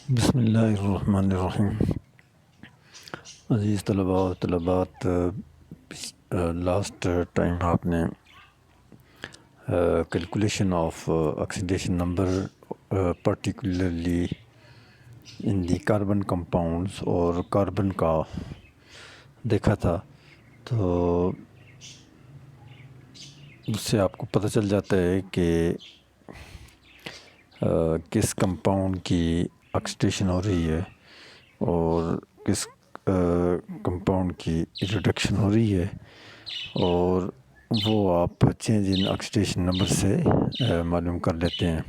بسم اللہ الرحمن الرحیم۔ عزیز طلباء و طلبات، لاسٹ ٹائم آپ نے calculation of oxidation number particularly in the carbon compounds اور کاربن کا دیکھا تھا، تو اس سے آپ کو پتہ چل جاتا ہے کہ کس کمپاؤنڈ کی آکسیڈیشن ہو رہی ہے اور کس کمپاؤنڈ کی ریڈکشن ہو رہی ہے، اور وہ آپ چینج ان آکسیڈیشن نمبر سے معلوم کر لیتے ہیں۔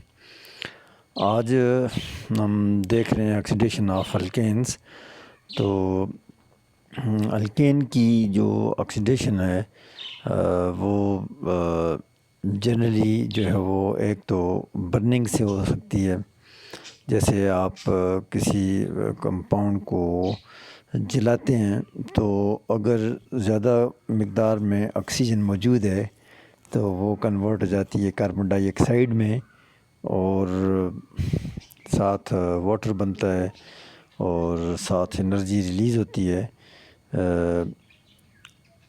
آج ہم دیکھ رہے ہیں آکسیڈیشن آف الکینز۔ تو الکین کی جو آکسیڈیشن ہے وہ جنرلی جو ہے وہ ایک تو برننگ سے ہو سکتی ہے، جیسے آپ کسی کمپاؤنڈ کو جلاتے ہیں تو اگر زیادہ مقدار میں آکسیجن موجود ہے تو وہ کنورٹ ہو جاتی ہے کاربن ڈائی آکسائڈ میں، اور ساتھ واٹر بنتا ہے اور ساتھ انرجی ریلیز ہوتی ہے۔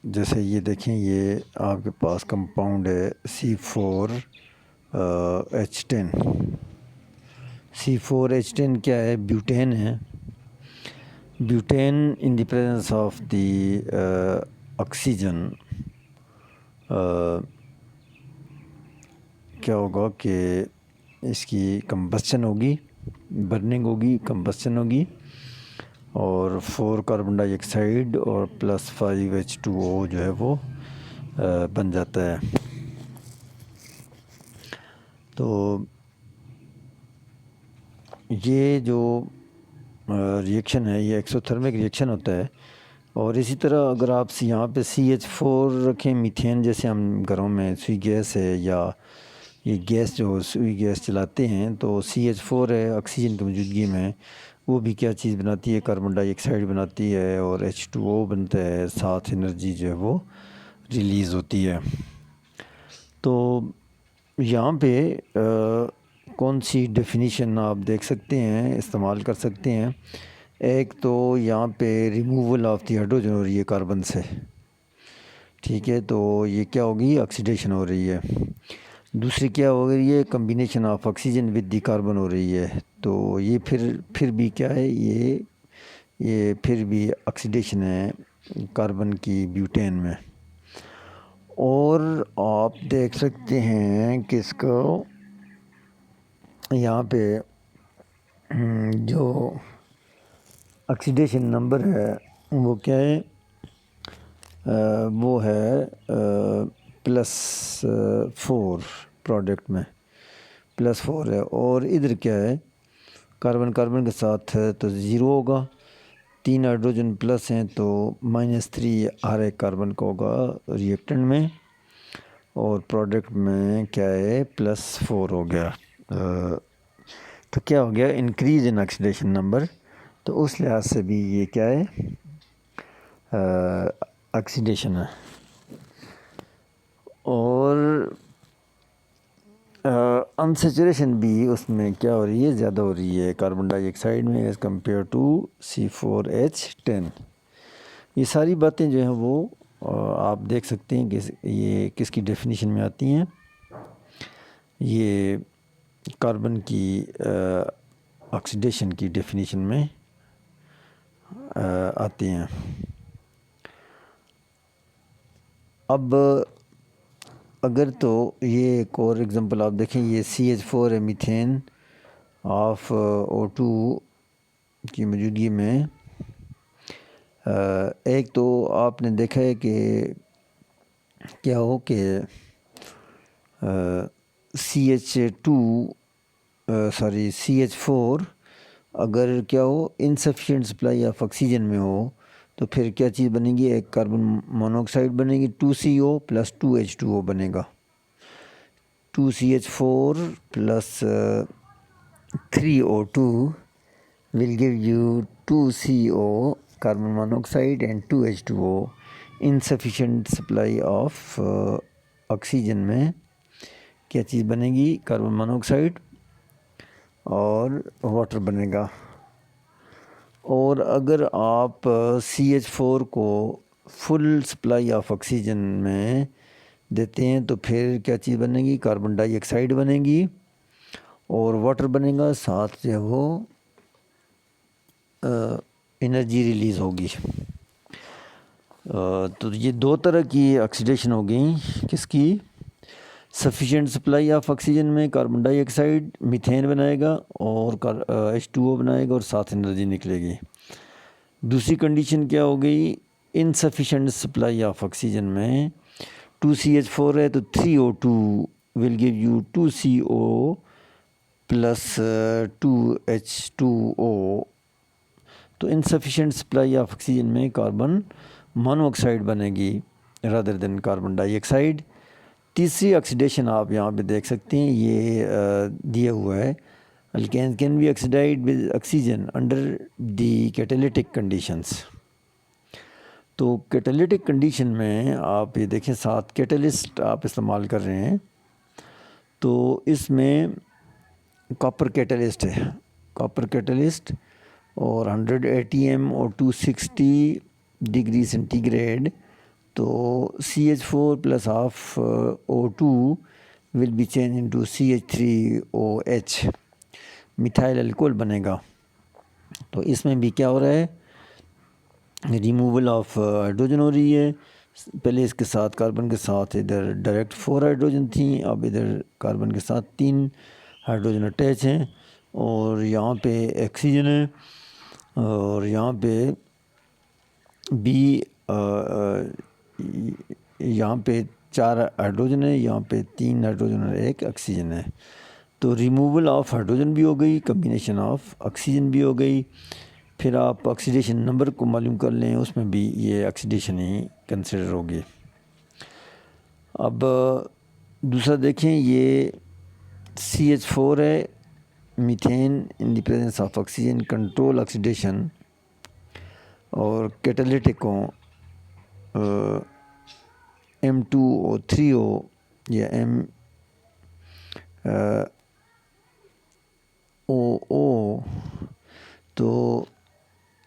جیسے یہ دیکھیں، یہ آپ کے پاس کمپاؤنڈ ہے C4H10۔ C4H10 کیا ہے؟ بیوٹین ہے۔ Butane in the presence of the oxygen کیا ہوگا کہ اس کی کمبسچن ہوگی، برننگ ہوگی، کمبسچن ہوگی، اور 4 کاربن ڈائی آکسائڈ اور +5H2O جو ہے وہ بن جاتا ہے۔ تو یہ جو ریئیکشن ہے یہ ایکسوتھرمک ریئیکشن ہوتا ہے، اور اسی طرح اگر آپ یہاں پہ CH4 رکھیں، میتھین جیسے ہم گھروں میں سوئی گیس ہے یا یہ گیس جو سوئی گیس چلاتے ہیں تو CH4 ہے آکسیجن کی موجودگی میں، وہ بھی کیا چیز بناتی ہے؟ کاربن ڈائی آکسائڈ بناتی ہے اور H2O بنتا ہے، ساتھ انرجی جو ہے وہ ریلیز ہوتی ہے۔ تو یہاں پہ کون سی ڈیفینیشن آپ دیکھ سکتے ہیں، استعمال کر سکتے ہیں؟ ایک تو یہاں پہ ریموول آف دی ہائیڈروجن ہو رہی ہے کاربن سے، ٹھیک ہے، تو یہ کیا ہوگی؟ آکسیڈیشن ہو رہی ہے۔ دوسری کیا ہو رہی ہے؟ Combination of oxygen with the carbon ہو رہی ہے، تو یہ پھر بھی کیا ہے؟ یہ پھر بھی آکسیڈیشن ہے کاربن کی بیوٹین میں۔ اور آپ دیکھ سکتے ہیں کہ اس کو یہاں پہ جو آکسیڈیشن نمبر ہے وہ کیا ہے؟ وہ ہے +4 پروڈکٹ میں +4 ہے، اور ادھر کیا ہے؟ کاربن کے ساتھ ہے تو 0 ہوگا، 3 ہائیڈروجن پلس ہیں تو -3 ہر ایک کاربن کا ہوگا ریئیکٹنٹ میں، اور پروڈکٹ میں کیا ہے؟ +4 ہو گیا۔ تو کیا ہو گیا؟ Increase in oxidation number. تو اس لحاظ سے بھی یہ کیا ہے؟ آکسیڈیشن ہے۔ اور انسیچوریشن بھی اس میں کیا ہو رہی ہے؟ زیادہ ہو رہی ہے کاربن ڈائی آکسائڈ میں ایز کمپیئر ٹو C4H10۔ یہ ساری باتیں جو ہیں وہ آپ دیکھ سکتے ہیں کہ یہ کس کی ڈیفینیشن میں آتی ہیں۔ یہ کاربن کی آکسیڈیشن کی ڈیفینیشن میں آتی ہیں۔ اب اگر تو یہ ایک اور ایگزامپل آپ دیکھیں، یہ CH4 ہے میتھین آف O2 کی موجودگی میں، ایک تو آپ نے دیکھا ہے کہ کیا ہو کہ CH4 اگر کیا ہو؟ انسفیشینٹ سپلائی آف آکسیجن میں ہو تو پھر کیا چیز بنے گی؟ ایک کاربن مونوکسائڈ بنے گی، 2CO + 2H2O بنے گا۔ 2CH4 + 3O2 will give you 2CO carbon monoxide and 2H2O۔ insufficient supply of oxygen میں کیا چیز بنے گی؟ کاربن مونوکسائڈ اور واٹر بنے گا۔ اور اگر آپ CH4 کو فل سپلائی آف آکسیجن میں دیتے ہیں تو پھر کیا چیز بنے گی؟ کاربن ڈائی آکسائڈ بنے گی اور واٹر بنے گا، ساتھ جو ہے وہ انرجی ریلیز ہوگی۔ تو یہ دو طرح کی آکسیڈیشن ہو گئی، کس کی؟ سفیشینٹ سپلائی آف آکسیجن میں کاربن ڈائی آکسائڈ میتھین بنائے گا اور H2O بنائے گا اور ساتھ انرجی نکلے گی۔ دوسری کنڈیشن کیا ہو گئی؟ انسفیشینٹ سپلائی آف آکسیجن میں 2CH4 ہے تو 3O2 will give you 2CO plus 2H2O۔ تو انسفیشینٹ سپلائی آف آکسیجن میں کاربن مونو آکسائڈ بنے گی رادر دین کاربن ڈائی آکسائڈ۔ تیسری آکسیڈیشن آپ یہاں پہ دیکھ سکتے ہیں، یہ دیا ہوا ہے alkanes can be oxidized with oxygen under the catalytic conditions. تو کیٹالیٹک کنڈیشن میں آپ یہ دیکھیں ساتھ کیٹلسٹ آپ استعمال کر رہے ہیں، تو اس میں کاپر کیٹلسٹ ہے، کاپر کیٹلسٹ اور 100 ATM اور 260 ڈگری سینٹی گریڈ، تو CH4 plus half O2 will be changed into CH3OH، methyl alcohol بنے گا۔ تو اس میں بھی کیا ہو رہا ہے؟ ریموول آف ہائیڈروجن ہو رہی ہے۔ پہلے اس کے ساتھ کاربن کے ساتھ ادھر ڈائریکٹ 4 ہائیڈروجن تھیں، اب ادھر کاربن کے ساتھ 3 ہائیڈروجن اٹیچ ہیں اور یہاں پہ آکسیجن ہے اور یہاں پہ بھی یہاں پہ 4 ہائیڈروجن ہے، یہاں پہ 3 ہائیڈروجن اور 1 آکسیجن ہے۔ تو ریموول آف ہائیڈروجن بھی ہو گئی، کمبینیشن آف آکسیجن بھی ہو گئی۔ پھر آپ آکسیڈیشن نمبر کو معلوم کر لیں، اس میں بھی یہ آکسیڈیشن ہی کنسیڈر ہوگی۔ اب دوسرا دیکھیں، یہ CH4 ہے، methane in the presence of oxygen control oxidation, اور کیٹالیٹک کو M2O3O یا MOO، تو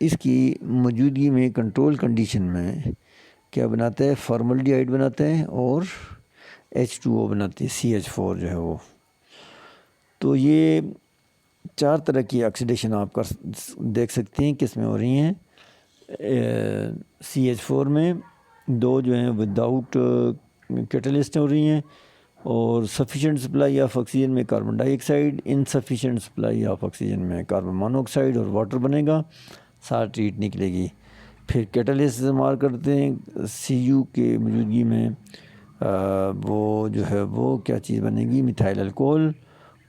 اس کی موجودگی میں کنٹرول کنڈیشن میں کیا بناتا ہے؟ فارملڈیہائڈ بناتا ہے اور H2O بناتی ہے، CH4 جو ہے وہ۔ تو یہ 4 طرح کی آکسیڈیشن آپ دیکھ سکتے ہیں کس میں ہو رہی ہیں۔ CH4 میں 2 جو ہیں وداؤٹ کیٹلسٹ ہو رہی ہیں، اور سفیشینٹ سپلائی آف آکسیجن میں carbon dye oxide, insufficient supply of oxygen میں کاربن مونو آکسائڈ اور واٹر بنے گا، ساتھ ریٹ نکلے گی۔ پھر کیٹلسٹ استعمال کرتے ہیں Cu کے موجودگی میں، وہ جو ہے وہ کیا چیز بنے گی؟ میتھائل الکول،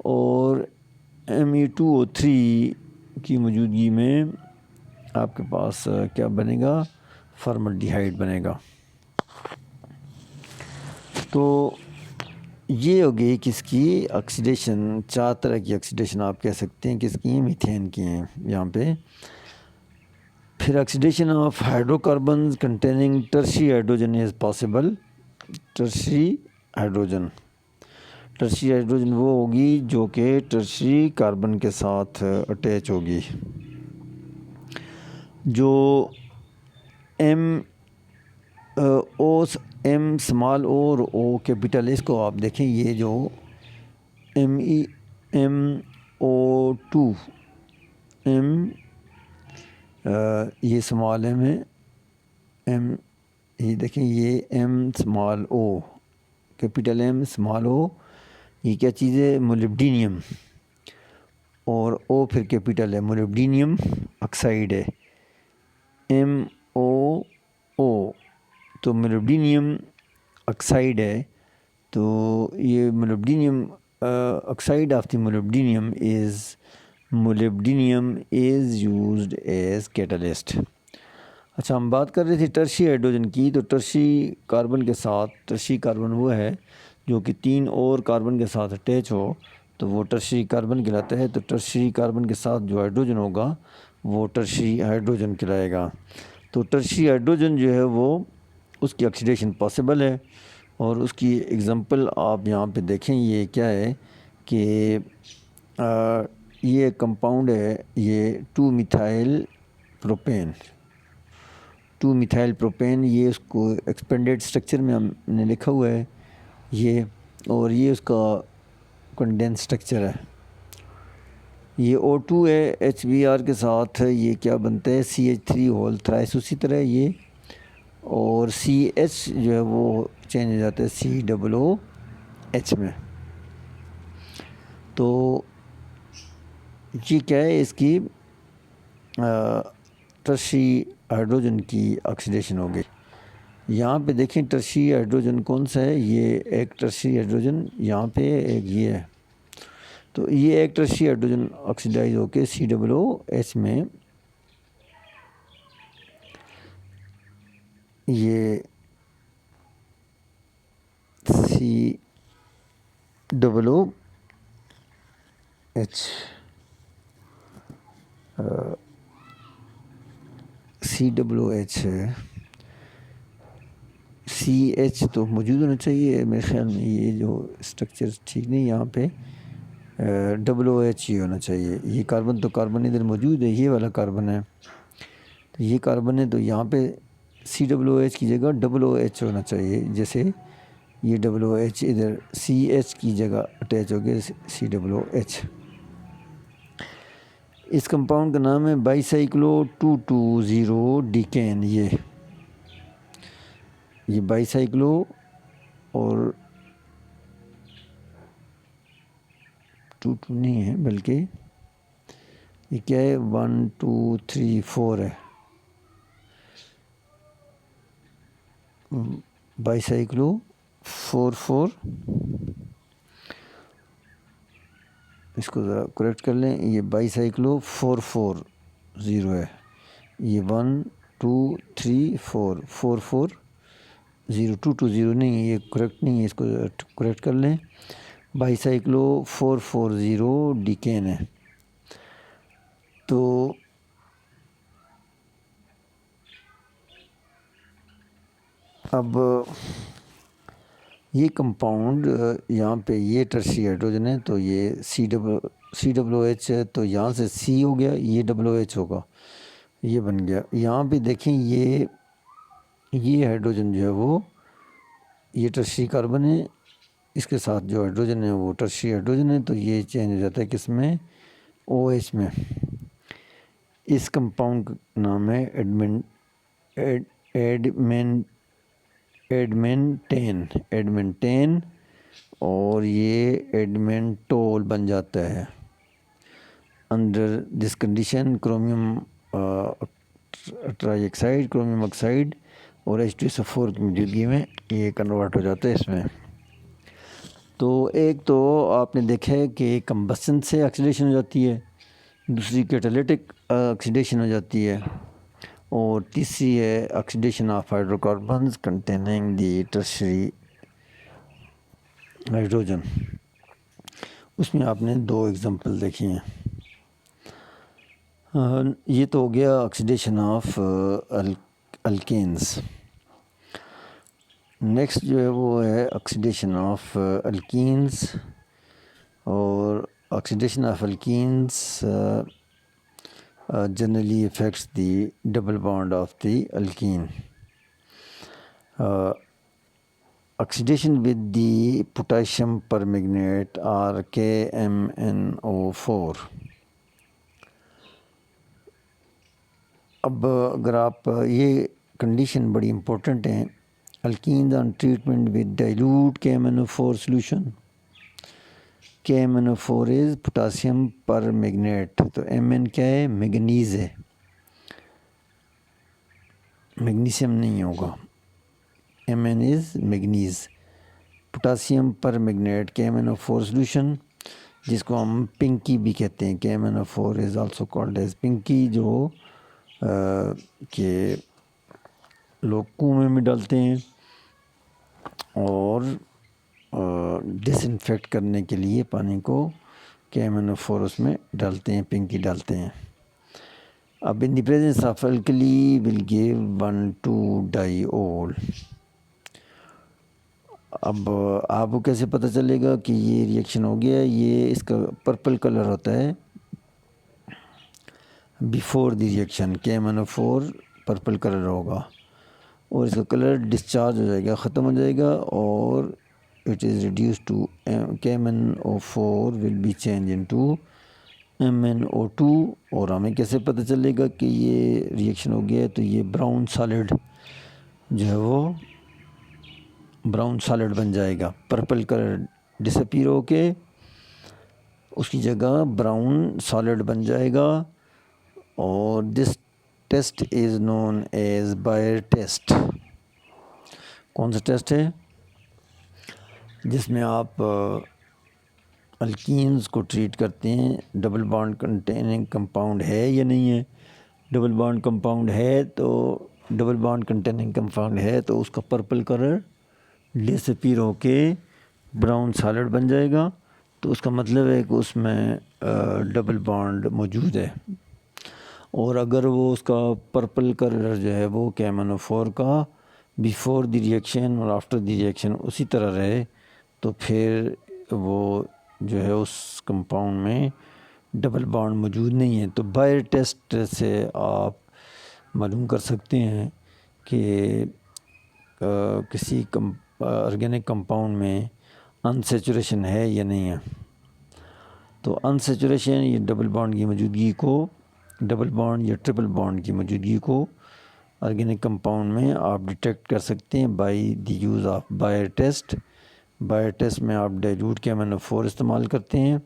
اور Me2O3 کی موجودگی میں آپ کے پاس کیا بنے گا؟ فارملڈیہائڈ بنے گا۔ تو یہ ہو گئی کس کی آکسیڈیشن؟ 4 طرح کی آکسیڈیشن آپ کہہ سکتے ہیں کس کی ہیں؟ میتھین کی ہیں یہاں پہ۔ پھر oxidation of hydrocarbons containing tertiary hydrogen is possible. Tertiary hydrogen وہ ہوگی جو کہ ٹرشری کاربن کے ساتھ اٹیچ ہوگی۔ جو ایم اسمال او اور او کیپیٹل، اس کو آپ دیکھیں، یہ جو MeMO2 یہ اسمال ایم ہے، یہ دیکھیں، یہ ایم اسمال او، کیپیٹل ایم اسمال او، یہ کیا چیز ہے؟ مولیبڈینیم، اور او پھر کیپیٹل ہے، مولیبڈینیم آکسائڈ ہے، MOO، تو مولیبڈینیم آکسائڈ ہے۔ تو یہ molybdenum oxide of the molybdenum is used as catalyst. اچھا، ہم بات کر رہے تھے ٹرشری ہائیڈروجن کی، تو ٹرشری کاربن کے ساتھ، ٹرشری کاربن وہ ہے جو کہ 3 اور کاربن کے ساتھ اٹیچ ہو، تو وہ ٹرشری کاربن کہلاتا ہے۔ تو ٹرشری کاربن کے ساتھ جو ہائیڈروجن ہوگا وہ ٹرشری ہائیڈروجن کہلائے گا۔ تو ٹرشری ہائیڈروجن جو ہے وہ اس کی آکسیڈیشن پاسبل ہے، اور اس کی ایگزامپل آپ یہاں پہ دیکھیں، یہ کیا ہے کہ یہ کمپاؤنڈ ہے، یہ 2 میتھائل پروپین، 2 میتھائل پروپین، یہ اس کو ایکسپینڈیڈ اسٹرکچر میں ہم نے لکھا ہوا ہے یہ، اور یہ اس کا کنڈینس اسٹرکچر ہے۔ یہ O2 ہے HBr کے ساتھ، یہ کیا بنتا ہے CH3 ہول تھرائس، اسی طرح یہ، اور CH جو ہے وہ چینج ہو جاتا ہے COOH میں۔ تو یہ کیا ہے، اس کی ٹرشی ہائیڈروجن کی آکسیڈیشن ہو گئی۔ یہاں پہ دیکھیں ٹرشی ہائیڈروجن کون سا ہے، یہ ایک ٹرشی ہائیڈروجن یہاں پہ ایک یہ ہے، تو یہ ایک ٹرشی ہائیڈروجن آکسیڈائز ہو کے COOH میں یہ COOH ہے، CH تو موجود ہونا چاہیے میرے خیال میں، یہ جو اسٹرکچر ٹھیک نہیں، یہاں پہ OOH ہی ہونا چاہیے۔ یہ کاربن تو کاربن ادھر موجود ہے، یہ والا کاربن ہے، تو یہ کاربن ہے، تو یہاں پہ COOH کی جگہ OOH ہونا چاہیے، جیسے یہ OOH ادھر CH کی جگہ اٹیچ ہو گیا COOH۔ اس کمپاؤنڈ کا نام ہے بائی سائیکلو 2,2,0 ڈیکین۔ یہ بائی سائیکلو اور 2,2 نہیں ہے، بلکہ یہ کیا ہے 1 2 3 4 ہے، بائی سائیکلو 4 اس کو ذرا کریکٹ کر لیں، یہ بائی سائیکلو 4,4,0 ہے، یہ 1 2 3 4 4 0 2 2 0 نہیں ہے، یہ کریکٹ نہیں ہے، اس کو کریکٹ کر لیں، بائی سائیکلو 4,4,0 ڈیکین ہے۔ تو اب یہ کمپاؤنڈ یہاں پہ یہ ٹرشی ہائیڈروجن ہے، تو یہ COOH ہے، تو یہاں سے C ہو گیا، یہ OH ہوگا، یہ بن گیا۔ یہاں پہ دیکھیں یہ ہائیڈروجن جو ہے وہ یہ ٹرشی کاربن ہے، اس کے ساتھ جو ہائیڈروجن ہے وہ ٹرشی ہائیڈروجن ہے، تو یہ چینج ہو جاتا ہے کس میں، OH میں۔ اس کمپاؤنڈ کا نام ہے ایڈمنٹین، اور یہ ایڈمنٹول بن جاتا ہے۔ Under this condition chromium trioxide, chromium oxide اور H2SO4 کی موجودگی میں یہ کنورٹ ہو جاتا ہے اس میں۔ تو ایک تو آپ نے دیکھا ہے کہ کمبسن سے آکسیڈیشن ہو جاتی ہے، دوسری کیٹالیٹک آکسیڈیشن ہو جاتی ہے، اور تیسری ہے oxidation of hydrocarbons containing the tertiary hydrogen. اس میں آپ نے 2 ایگزامپل دیکھی ہیں۔ یہ تو ہو گیا آکسیڈیشن آف الکینز۔ نیکسٹ جو ہے وہ ہے آکسیڈیشن آف الکینز، اور oxidation of alkanes generally affects the double bond of the alkene. Oxidation with the potassium permanganate or KMnO4. اب اگر آپ یہ کنڈیشن بڑی امپورٹنٹ ہیں، alkenes on treatment with dilute KMnO4 solution, KMnO4 is potassium permanganate, تو Mn کیا ہے، manganese ہے، میگنیشیم نہیں ہوگا، Mn از میگنیز، پوٹاسیم پر میگنیٹ KMnO4 سولوشن، جس کو ہم پنکی بھی کہتے ہیں، KMnO4 is also called as Pinky, جو کہ لوگ کنویں میں ڈالتے ہیں اور ڈس انفیکٹ کرنے کے لیے پانی کو KMnO4 اس میں ڈالتے ہیں، پنکی ڈالتے ہیں۔ اب in the presence of alkali will give 1,2-diol۔ اب آپ کو کیسے پتہ چلے گا کہ یہ ریئیکشن ہو گیا؟ یہ اس کا پرپل کلر ہوتا ہے، before the reaction KMnO4 purple colour ہوگا اور اس کا کلر ڈسچارج ہو جائے گا، ختم ہو جائے گا، اور it is reduce to KMnO4 will be change into MnO2. اور ہمیں کیسے پتہ چلے گا کہ یہ ریئیکشن ہو گیا ہے؟ تو یہ براؤن سالڈ جو ہے وہ براؤن سالڈ بن جائے گا، پرپل کلر ڈسپیئر ہو کے اس کی جگہ براؤن سالڈ بن جائے گا. اور this test is known as Baeyer test. کون سا ٹیسٹ ہے؟ جس میں آپ الکینز کو ٹریٹ کرتے ہیں، ڈبل بانڈ کنٹیننگ کمپاؤنڈ ہے یا نہیں ہے. ڈبل بانڈ کمپاؤنڈ ہے تو ڈبل بانڈ کنٹیننگ کمپاؤنڈ ہے تو اس کا پرپل کلر ڈسپیئر ہو کے براؤن سالڈ بن جائے گا. تو اس کا مطلب ہے کہ اس میں ڈبل بانڈ موجود ہے. اور اگر وہ اس کا پرپل کلر جو ہے وہ KMnO4 کا بیفور دی ریئیکشن اور آفٹر دی ریئیکشن اسی طرح رہے تو پھر وہ جو ہے اس کمپاؤنڈ میں ڈبل بانڈ موجود نہیں ہے. تو بائر ٹیسٹ سے آپ معلوم کر سکتے ہیں کہ کسی آرگینک کمپاؤنڈ میں انسیچوریشن ہے یا نہیں ہے. تو انسیچوریشن یہ ڈبل بانڈ کی موجودگی کو، ڈبل بانڈ یا ٹرپل بانڈ کی موجودگی کو آرگینک کمپاؤنڈ میں آپ ڈیٹیکٹ کر سکتے ہیں by the use of buyer test. Buyer test میں آپ ڈائلیوٹ KMnO4 استعمال کرتے ہیں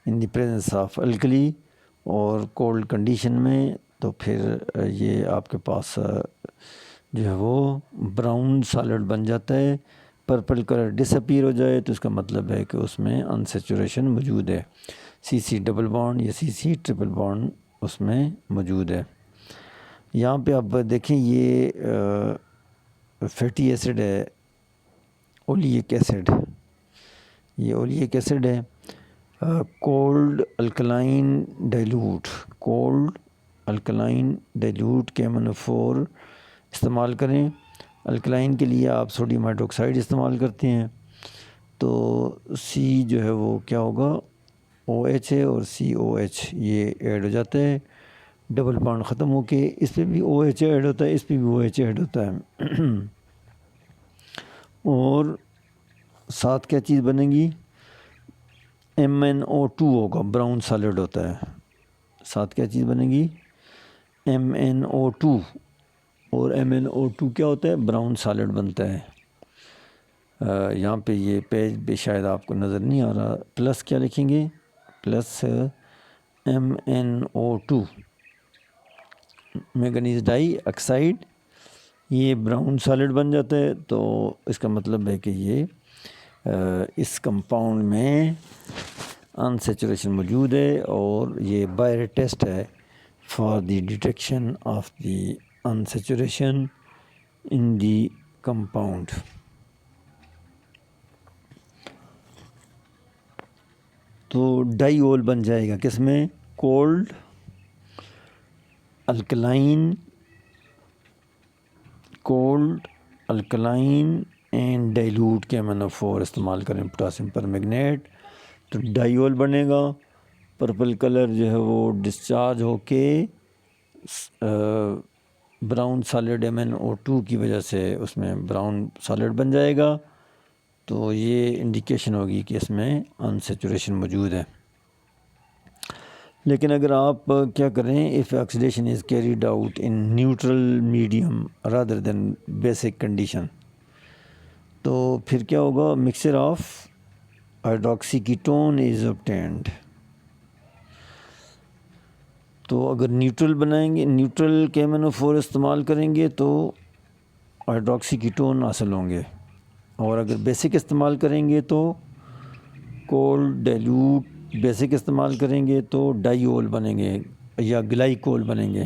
ان دی پریزنس آف الکلی اور کولڈ کنڈیشن میں. تو پھر یہ آپ کے پاس جو ہے وہ براؤن سالڈ بن جاتا ہے. پرپل کلر ڈس اپیئر ہو جائے تو اس کا مطلب ہے کہ اس میں انسیچوریشن موجود ہے، CC ڈبل بانڈ یا CC ٹرپل بانڈ اس میں موجود ہے. یہاں پہ آپ دیکھیں یہ فیٹی ایسڈ ہے، اولیک ایسڈ، یہ اولیک ایسڈ ہے. Cold alkaline dilute, cold alkaline dilute KMnO4 استعمال کریں. الکلائن کے لیے آپ سوڈیم ہائیڈروکسائڈ استعمال کرتے ہیں تو C جو ہے وہ کیا ہوگا، OH ہے اور COH یہ ایڈ ہو جاتا ہے، ڈبل بانڈ ختم ہو کے اس پہ بھی OH ایڈ ہوتا ہے، اس پہ بھی OH ایڈ ہوتا ہے. اور ساتھ کیا چیز بنے گی، MnO2 ہوگا، براؤن سالڈ ہوتا ہے. ساتھ کیا چیز بنے گی، MnO2. اور MnO2 کیا ہوتا ہے، براؤن سالڈ بنتا ہے. یہاں پہ یہ پیج پہ شاید آپ کو نظر نہیں آ رہا، پلس کیا لکھیں گے، پلس MnO2 مینگنیز ڈائی آکسائڈ، یہ براؤن سالڈ بن جاتا ہے. تو اس کا مطلب ہے کہ یہ اس کمپاؤنڈ میں انسیچوریشن موجود ہے اور یہ بائر ٹیسٹ ہے for the detection of the unsaturation in the compound. تو ڈائی اول بن جائے گا کس میں، cold alkaline, cold alkaline and dilute KMnO4 استعمال کریں پوٹاسیم پر میگنیٹ. تو ڈائی اول بنے گا، پرپل کلر جو ہے وہ ڈسچارج ہو کے براؤن سالڈ MnO2 کی وجہ سے اس میں براؤن سالڈ بن جائے گا. تو یہ انڈیکیشن ہوگی کہ اس میں انسیچوریشن موجود ہے. لیکن اگر آپ کیا کریں، if oxidation is carried out in neutral medium rather than basic condition تو پھر کیا ہوگا، mixture of hydroxy ketone is obtained. تو اگر نیوٹرل بنائیں گے، نیوٹرل KMnO4 استعمال کریں گے تو ہائیڈروکسی کیٹون حاصل ہوں گے. اور اگر بیسک استعمال کریں گے تو کولڈ ڈائلیوٹ بیسک استعمال کریں گے تو ڈائی اول بنیں گے یا گلائکول بنیں گے.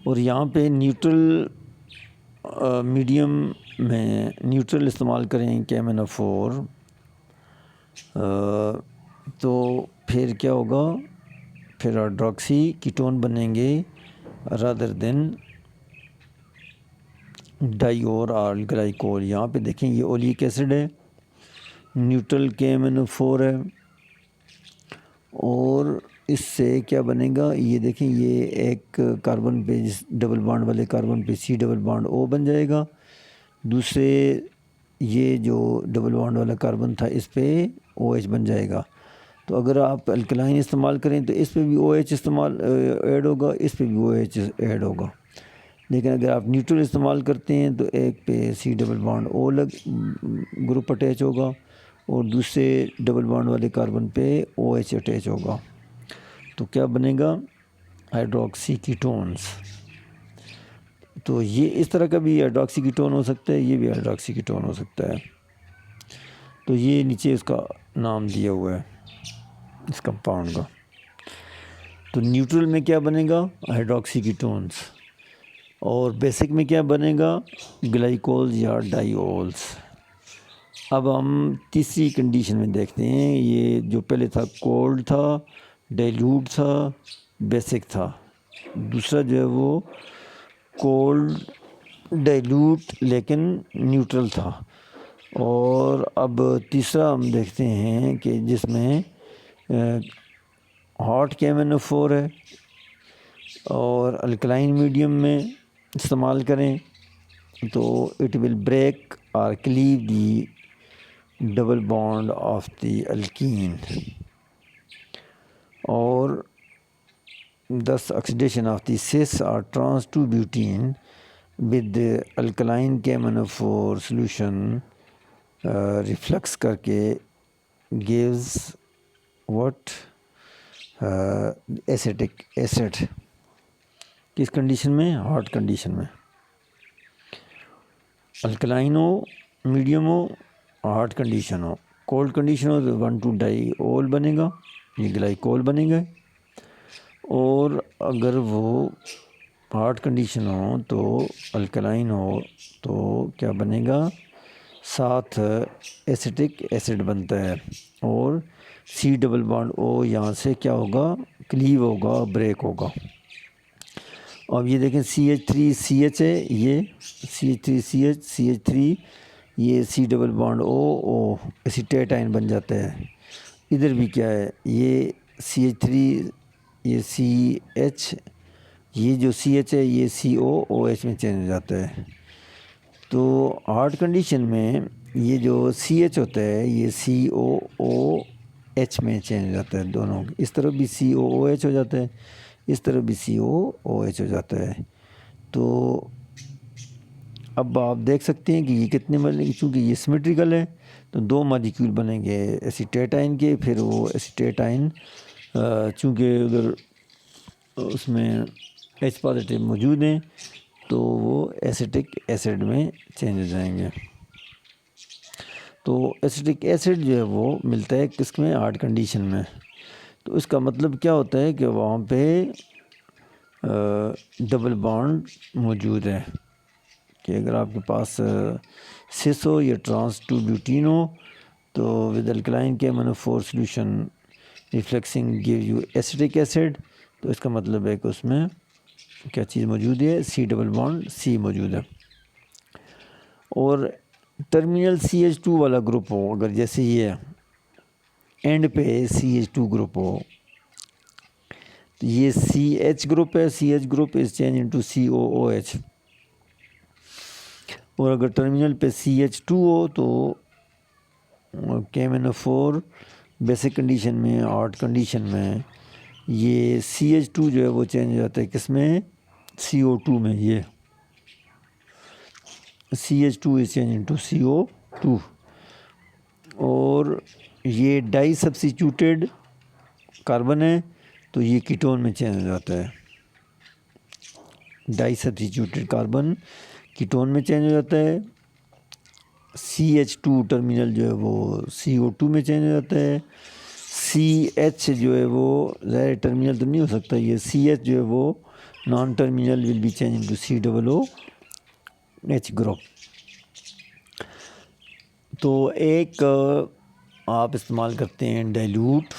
اور یہاں پہ نیوٹرل میڈیم میں نیوٹرل استعمال کریں KMnO4 تو پھر کیا ہوگا، پھر ہائیڈروکسی کیٹون بنیں گے رادر دین ڈائی اور گلائکول. یہاں پہ دیکھیں یہ اولیک ایسڈ ہے، نیوٹرل KMnO4 ہے اور اس سے کیا بنے گا، یہ دیکھیں یہ ایک کاربن پہ ڈبل بانڈ والے کاربن پہ سی ڈبل بانڈ او بن جائے گا، دوسرے یہ جو ڈبل بانڈ والا کاربن تھا اس پہ او ایچ بن جائے گا۔ تو اگر آپ الکلائن استعمال کریں تو اس پہ بھی او ایچ ایڈ ہوگا، اس پہ بھی او ایچ ایڈ ہوگا، لیکن اگر آپ نیوٹرل استعمال کرتے ہیں تو ایک پہ سی ڈبل بانڈ او گروپ اٹیچ ہوگا اور دوسرے ڈبل بانڈ والے کاربن پہ او ایچ اٹیچ ہوگا، تو کیا بنے گا، ہائیڈروکسی کیٹونز۔ تو یہ اس طرح کا بھی ہائیڈروکسی کیٹون ہو سکتا ہے، یہ بھی ہائیڈروکسی کیٹون ہو سکتا ہے۔ تو یہ نیچے اس کا نام دیا ہوا ہے اس کمپاؤنڈ کا۔ تو نیوٹرل میں کیا بنے گا، ہائیڈروکسی کیٹونز، اور بیسک میں کیا بنے گا، گلائکولز یا ڈائیولز۔ اب ہم تیسری کنڈیشن میں دیکھتے ہیں، یہ جو پہلے تھا کولڈ تھا، ڈائلیوٹ تھا، بیسک تھا، دوسرا جو ہے وہ کولڈ ڈائلیوٹ لیکن نیوٹرل تھا، اور اب تیسرا ہم دیکھتے ہیں کہ جس میں ہاٹ KMnO4 ہے اور الکلائن میڈیم میں استعمال کریں تو اٹ ول بریک اور cleave the double bond of the alkene, اور thus oxidation of the cis or trans 2 butene with the alkaline KMnO4 solution reflux کرکے gives what acetic acid، کس کنڈیشن میں، hot condition میں، alkaline ہو، medium ہو، hot condition ہو، cold condition ہو تو 1,2 ڈائی اول بنے گا، یہ گلائکول بنے گا، اور اگر وہ ہاٹ کنڈیشن ہو تو الکلائن ہو تو کیا بنے گا، ساتھ ایسیٹک ایسڈ بنتا ہے، اور سی ڈبل بانڈ او یہاں سے کیا ہوگا، کلیو ہوگا، بریک ہوگا۔ اب یہ دیکھیں CH3CH ہے، یہ CH3CH یہ سی ڈبل بانڈ او ایسیٹیٹائن بن جاتا ہے، ادھر بھی کیا ہے، یہ CH3 یہ CH، یہ جو CH ہے یہ COOH میں چینج ہو جاتا ہے۔ تو ہارڈ کنڈیشن میں یہ جو CH ہوتا ہے یہ COOH میں چینج ہو جاتا ہے، دونوں اس طرف بھی COOH ہو جاتا ہے، اس طرف بھی COOH ہو جاتا ہے۔ تو اب آپ دیکھ سکتے ہیں کہ یہ کتنے بنے گے، چونکہ یہ سیمیٹریکل ہے تو 2 مالیکیول بنیں گے ایسیٹیٹائن کے، پھر وہ ایسیٹیٹائن چونکہ اگر اس میں H پازیٹیو موجود ہیں تو وہ ایسیٹک ایسڈ میں چینج ہو جائیں گے۔ تو ایسیٹک ایسڈ جو ہے وہ ملتا ہے کس میں، ہارڈ کنڈیشن میں۔ تو اس کا مطلب کیا ہوتا ہے کہ وہاں پہ ڈبل بانڈ موجود ہے، کہ اگر آپ کے پاس سس ہو یا ٹرانس 2 بیوٹین ہو تو with alkaline KMnO4 solution refluxing give you acetic acid, تو اس کا مطلب ہے کہ اس میں کیا چیز موجود ہے، سی ڈبل بانڈ سی موجود ہے۔ اور ٹرمینل CH2 والا گروپ ہو، اگر جیسے یہ اینڈ پہ CH2 گروپ ہو تو یہ CH گروپ ہے، CH group is change into COOH، اور اگر ٹرمینل پہ CH2 ہو تو KMnO4 بیسک کنڈیشن میں، ہارڈ کنڈیشن میں یہ CH2 جو ہے وہ چینج ہو جاتا ہے کس میں، CO2 میں، یہ CH2 is changed into CO2، اور یہ ڈائی سبسٹیٹیوٹیڈ کاربن ہے تو یہ کیٹون میں چینج ہو جاتا ہے، ڈائی سبسٹیٹیوٹیڈ کاربن کیٹون میں چینج ہو جاتا ہے، CH2 ٹرمینل جو ہے وہ CO2 میں چینج ہو جاتا ہے، CH جو ہے وہ ظاہر ٹرمینل تو نہیں ہو سکتا، یہ CH جو ہے وہ non terminal will be change into COOH group. تو ایک آپ استعمال کرتے ہیں ڈائلیوٹ،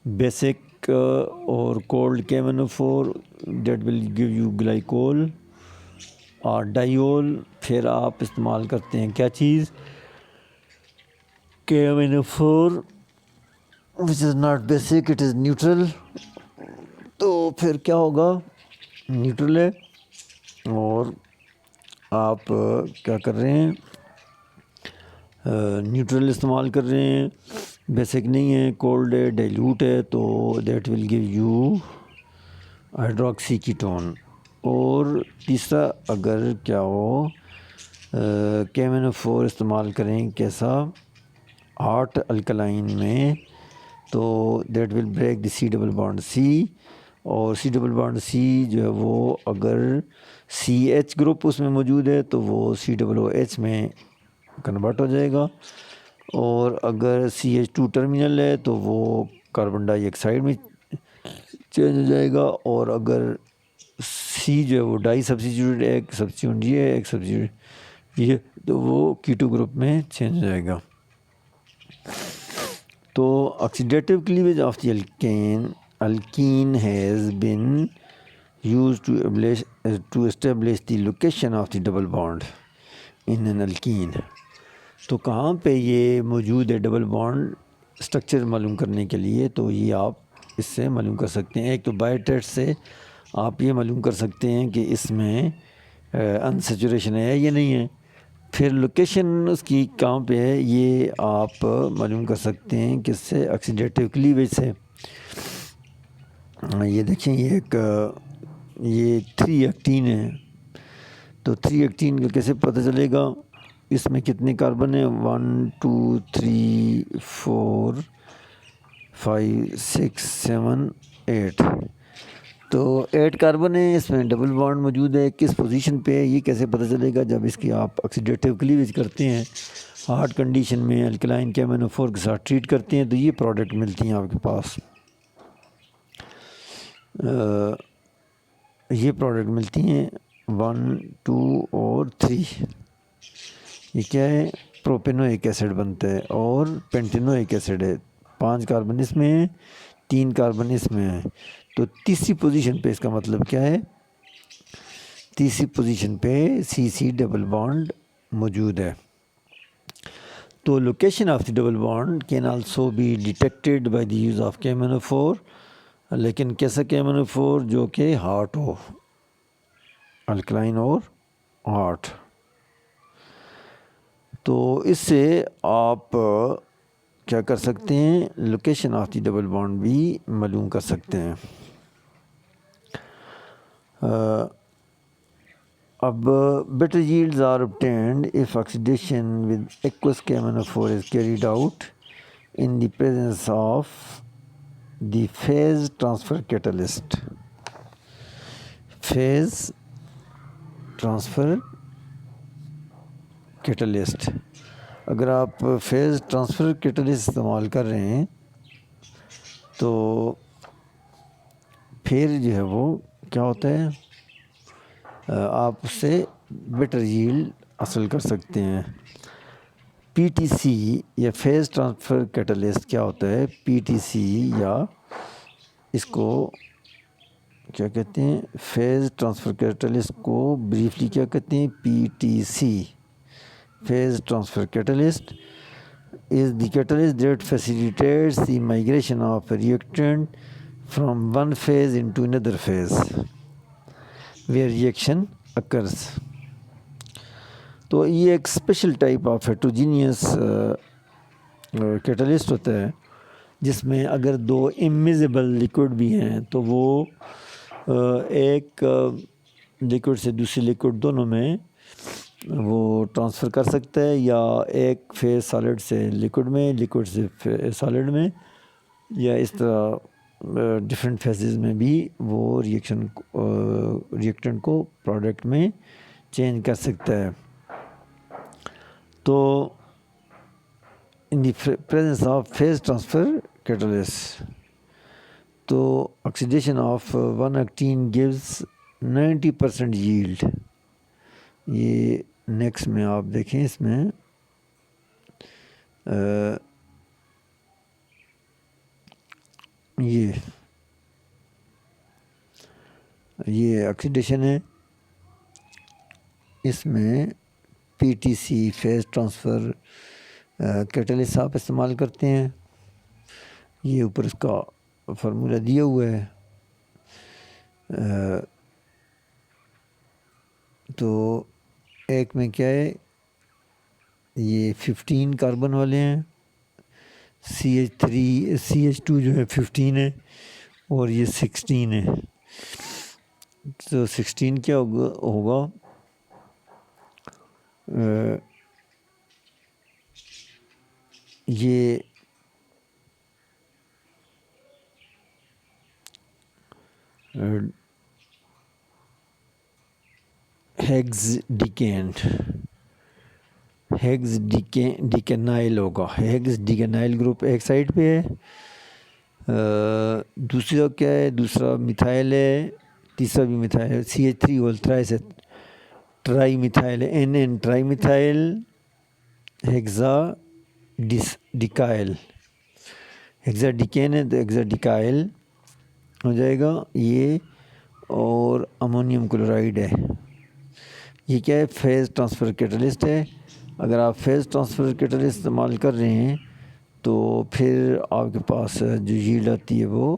بیسک اور cold KMnO4 that will give you glycol, اور ڈائیول پھر آپ استعمال کرتے ہیں کیا چیز، KMnO4 which is not basic, it is neutral. تو پھر کیا ہوگا، نیوٹرل ہے اور آپ کیا کر رہے ہیں، نیوٹرل استعمال کر رہے ہیں، بیسک نہیں ہے، کولڈ ہے، ڈائلیوٹ ہے، تو that will give you hydroxy ketone. اور تیسرا اگر کیا ہو KMnO4 استعمال کریں کیسا، ہاٹ الکلائن میں، تو that will break the C double bond C, اور سی ڈبل بانڈ سی جو ہے وہ اگر سی ایچ گروپ اس میں موجود ہے تو وہ سی ڈبل او ایچ میں کنورٹ ہو جائے گا، اور اگر سی ایچ ٹو ٹرمینل ہے تو وہ کاربن ڈائی آکسائڈ میں چینج ہو جائے گا، اور اگر سی جو ہے وہ ڈائی سبسٹیٹیوٹ، ایک سبسٹیٹیوٹ یہ ہے ایک سبسٹیٹیوٹ یہ، تو وہ کیٹو گروپ میں چینج ہو جائے گا. تو oxidative cleavage of the alkene has been used to establish the location of the double bond in an alkene. تو کہاں پہ یہ موجود ہے ڈبل بانڈ اسٹرکچر معلوم کرنے کے لیے، تو یہ آپ اس سے معلوم کر سکتے ہیں. ایک تو بائی ٹیسٹ سے آپ یہ معلوم کر سکتے ہیں کہ اس میں انسیچوریشن ہے یا نہیں ہے. پھر لوکیشن اس کی کہاں پہ ہے یہ آپ معلوم کر سکتے ہیں کس سے، آکسیڈیٹیو کلیویج سے. یہ دیکھیں یہ 3 ایکٹین ہے، تو 3 ایکٹین کا کیسے پتہ چلے گا، اس میں کتنے کاربن ہیں، 1 2 3 4 5 6 7 8، تو 8 کاربن ہے، اس میں ڈبل بانڈ موجود ہے. کس پوزیشن پہ ہے یہ کیسے پتہ چلے گا، جب اس کی آپ آکسیڈیٹیو کلیویج کرتے ہیں، ہارڈ کنڈیشن میں الکلائن KMnO4 کے ساتھ ٹریٹ کرتے ہیں تو یہ پروڈکٹ ملتی ہیں آپ کے پاس. یہ پروڈکٹ ملتی ہیں 1 2 اور 3. یہ کیا ہے، پروپینوئک ایسڈ بنتا ہے اور پینٹینوئک ایسڈ ہے. 5 کاربن اس میں ہے، 3 کاربن اس میں ہے، تو تیسری پوزیشن پہ اس کا مطلب کیا ہے، تیسری پوزیشن پہ سی ڈبل بانڈ موجود ہے. تو location of the double bond can also be detected by the use of KMnO4، لیکن کیسا KMnO4 جو کہ ہاٹ ہو، الکلائن اور ہاٹ. تو اس سے آپ کیا کر سکتے ہیں، location of the double bond بھی معلوم کر سکتے ہیں. اب better yields are obtained if oxidation with aqueous KMnO4 is carried out in the presence of the phase transfer catalyst. phase transfer catalyst، اگر آپ فیز ٹرانسفر کیٹلسٹ استعمال کر رہے ہیں تو پھر جو ہے وہ کیا ہوتا ہے، آپ اس سے بیٹر ییلڈ حاصل کر سکتے ہیں. PTC یا فیز ٹرانسفر کیٹلسٹ کیا ہوتا ہے، PTC یا اس کو کیا کہتے ہیں، فیز ٹرانسفر کیٹلسٹ کو بریفلی کیا کہتے ہیں، PTC. Phase transfer catalyst is the catalyst that facilitates the migration of a reactant from one phase into another phase where reaction occurs. تو یہ ایک special type of heterogeneous catalyst ہوتا ہے جس میں اگر 2 امزیبل لیکوڈ بھی ہیں تو وہ ایک لیکوڈ سے دوسری لیکوڈ دونوں میں وہ ٹرانسفر کر سکتا ہے، یا ایک فیز سالڈ سے لیکوڈ میں، لیکوڈ سے سالڈ میں، یا اس طرح ڈفرینٹ فیزز میں بھی وہ ریئیکٹنٹ کو پروڈکٹ میں چینج کر سکتا ہے. تو in the presence of phase transfer catalyst, تو oxidation of 1 octene gives 90% yield. یہ نیکسٹ میں آپ دیکھیں، اس میں یہ آکسیڈیشن ہے، اس میں PTC فیز ٹرانسفر کیٹلسٹ آپ استعمال کرتے ہیں. یہ اوپر اس کا فارمولہ دیا ہوا ہے. تو ایک میں کیا ہے، یہ 15 کاربن والے ہیں، CH2 جو ہے 15 ہے اور یہ 16 ہے. تو 16 کیا ہوگا یہ ہیگز ڈیکینائل ہوگا. ہیگز ڈیکینائل گروپ ایک سائڈ پہ ہے، دوسرا کیا ہے، دوسرا میتھائل ہے، تیسرا بھی میتھائل ہے. CH3 اور ٹرائی میتھائل ہے، NN trimethyl hexadecyl. Hexadecane ہے تو ہیگزا ڈیکائل ہو جائے گا یہ. اور امونیم کلورائڈ ہے. یہ کیا ہے، فیز ٹرانسفر کیٹلسٹ ہے. اگر آپ فیز ٹرانسفر کیٹلسٹ استعمال کر رہے ہیں تو پھر آپ کے پاس جو ییلڈ آتی ہے وہ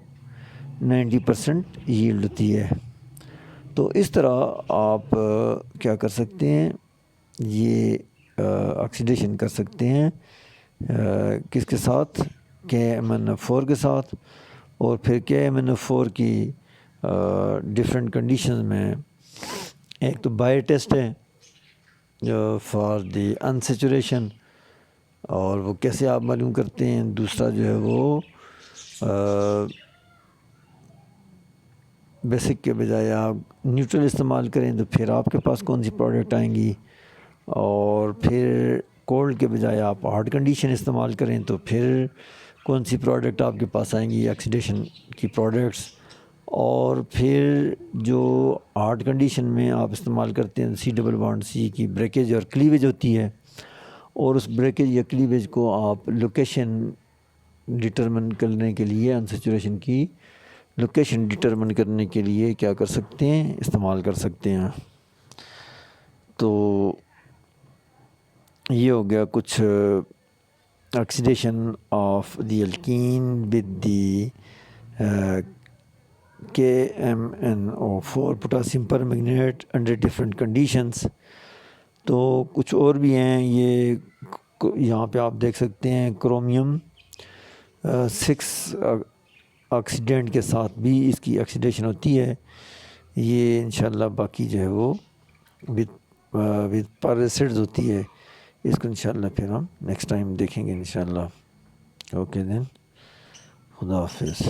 90% ییلڈ ہوتی ہے. تو اس طرح آپ کیا کر سکتے ہیں، یہ آکسیڈیشن کر سکتے ہیں کس کے ساتھ، KMnO4 کے ساتھ. اور پھر KMnO4 کی ڈفرینٹ کنڈیشنز میں، ایک تو بائر ٹیسٹ ہے فار دی انسیچوریشن، اور وہ کیسے آپ معلوم کرتے ہیں. دوسرا جو ہے وہ بیسک کے بجائے آپ نیوٹرل استعمال کریں تو پھر آپ کے پاس کون سی پروڈکٹ آئیں گی. اور پھر کولڈ کے بجائے آپ ہارڈ کنڈیشن استعمال کریں تو پھر کون سی پروڈکٹ آپ کے پاس آئیں گی، آکسیڈیشن کی پروڈکٹس. اور پھر جو ہارڈ کنڈیشن میں آپ استعمال کرتے ہیں C کی بریکیج اور کلیویج ہوتی ہے، اور اس بریکیج یا کلیویج کو آپ لوکیشن ڈٹرمن کرنے کے لیے، انسیچوریشن کی لوکیشن ڈٹرمن کرنے کے لیے کیا کر سکتے ہیں، استعمال کر سکتے ہیں. تو یہ ہو گیا کچھ oxidation of the alkene with the KMnO4 potassium permanganate under different conditions. تو کچھ اور بھی ہیں، یہ یہاں پہ آپ دیکھ سکتے ہیں کرومیم 6 آکسیڈنٹ کے ساتھ بھی اس کی آکسیڈیشن ہوتی ہے. یہ انشاءاللہ باقی جو ہے وہ وتھ پیراسائڈز ہوتی ہے. اس کو انشاءاللہ پھر ہم نیکسٹ ٹائم دیکھیں گے انشاءاللہ. اوکے دین، خدا حافظ.